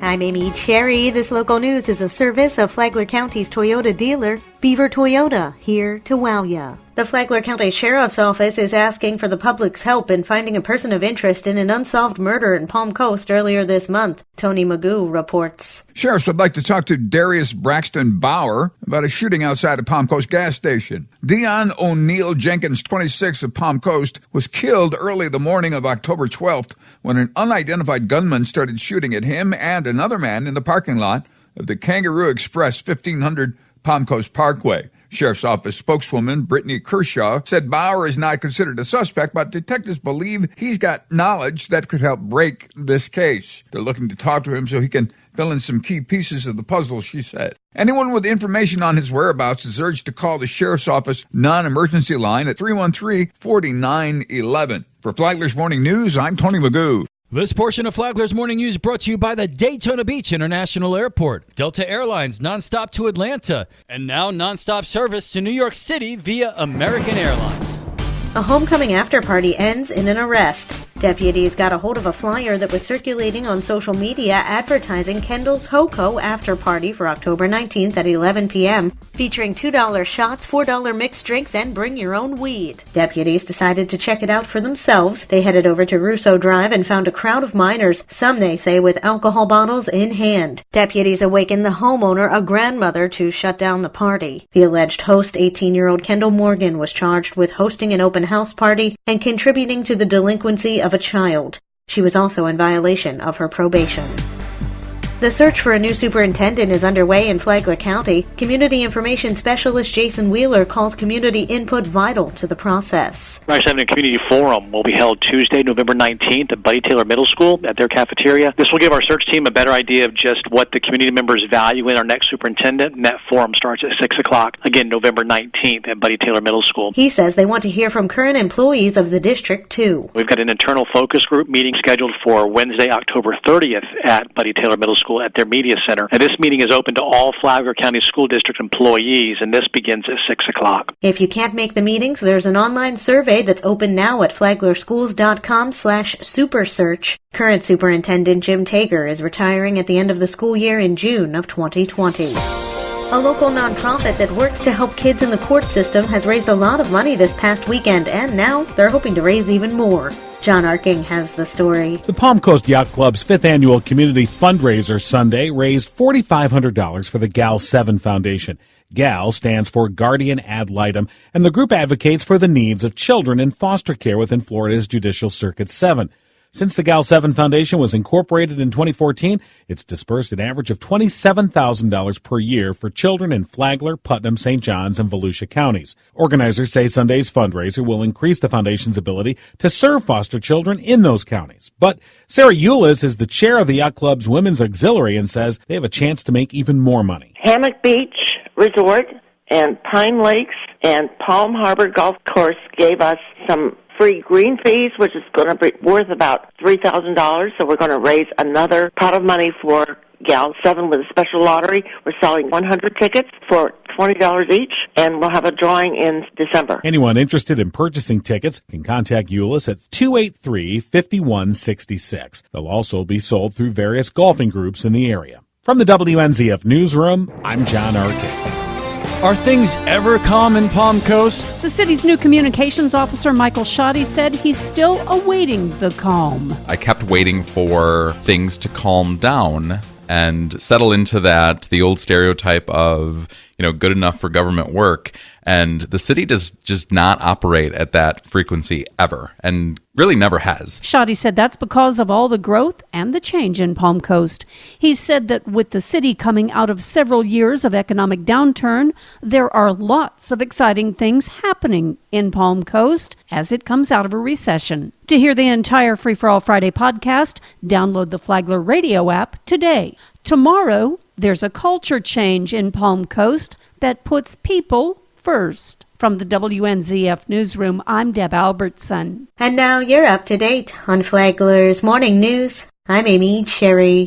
I'm Amy Cherry. This local news is a service of Flagler County's Toyota dealer, Beaver Toyota, here to wow ya. The Flagler County Sheriff's Office is asking for the public's help in finding a person of interest in an unsolved murder in Palm Coast earlier this month. Tony Magoo reports. Sheriffs would like to talk to Darius Braxton Bauer about a shooting outside a Palm Coast gas station. Dion O'Neill Jenkins, 26, of Palm Coast, was killed early the morning of October 12th when an unidentified gunman started shooting at him and another man in the parking lot of the Kangaroo Express 1500 Palm Coast Parkway. Sheriff's Office spokeswoman Brittany Kershaw said Bauer is not considered a suspect, but detectives believe he's got knowledge that could help break this case. They're looking to talk to him so he can fill in some key pieces of the puzzle, she said. Anyone with information on his whereabouts is urged to call the Sheriff's Office non-emergency line at 313-4911. For Flagler's Morning News, I'm Tony Magoo. This portion of Flagler's Morning News brought to you by the Daytona Beach International Airport, Delta Airlines nonstop to Atlanta, and now nonstop service to New York City via American Airlines. A homecoming after-party ends in an arrest. Deputies got a hold of a flyer that was circulating on social media advertising Kendall's HoCo after-party for October 19th at 11 p.m., featuring $2 shots, $4 mixed drinks, and bring your own weed. Deputies decided to check it out for themselves. They headed over to Russo Drive and found a crowd of minors, some they say with alcohol bottles in hand. Deputies awakened the homeowner, a grandmother, to shut down the party. The alleged host, 18-year-old Kendall Morgan, was charged with hosting an open house party and contributing to the delinquency of a child. She was also in violation of her probation. The search for a new superintendent is underway in Flagler County. Community Information Specialist Jason Wheeler calls community input vital to the process. We're actually having a community forum will be held Tuesday, November 19th at Buddy Taylor Middle School at their cafeteria. This will give our search team a better idea of just what the community members value in our next superintendent, and that forum starts at 6 o'clock, again, November 19th at Buddy Taylor Middle School. He says they want to hear from current employees of the district, too. We've got an internal focus group meeting scheduled for Wednesday, October 30th at Buddy Taylor Middle School at their media center. And this meeting is open to all Flagler County School District employees, and this begins at 6 o'clock. If you can't make the meetings, there's an online survey that's open now at flaglerschools.com/supersearch. Current Superintendent Jim Tager is retiring at the end of the school year in June of 2020. A local nonprofit that works to help kids in the court system has raised a lot of money this past weekend, and now they're hoping to raise even more. John Arking has the story. The Palm Coast Yacht Club's 5th annual community fundraiser Sunday raised $4,500 for the GAL 7 Foundation. GAL stands for Guardian Ad Litem, and the group advocates for the needs of children in foster care within Florida's Judicial Circuit 7. Since the GAL 7 Foundation was incorporated in 2014, it's dispersed an average of $27,000 per year for children in Flagler, Putnam, St. Johns, and Volusia counties. Organizers say Sunday's fundraiser will increase the foundation's ability to serve foster children in those counties. But Sarah Eulis is the chair of the Yacht Club's Women's Auxiliary and says they have a chance to make even more money. Hammock Beach Resort and Pine Lakes and Palm Harbor Golf Course gave us some free green fees, which is going to be worth about $3,000. So we're going to raise another pot of money for GAL 7 with a special lottery. We're selling 100 tickets for $20 each, and we'll have a drawing in December. Anyone interested in purchasing tickets can contact Eulis at 283-5166. They'll also be sold through various golfing groups in the area. From the WNZF Newsroom, I'm John Arkin. Are things ever calm in Palm Coast? The city's new communications officer, Michael Shoddy, said he's still awaiting the calm. I kept waiting for things to calm down and settle into that, the old stereotype of, good enough for government work. And the city does just not operate at that frequency ever, and really never has. Shoddy said that's because of all the growth and the change in Palm Coast. He said that with the city coming out of several years of economic downturn, there are lots of exciting things happening in Palm Coast as it comes out of a recession. To hear the entire Free for All Friday podcast, download the Flagler radio app today. Tomorrow, there's a culture change in Palm Coast that puts people first. From the WNZF Newsroom, I'm Deb Albertson. And now you're up to date on Flagler's Morning News. I'm Amy Cherry.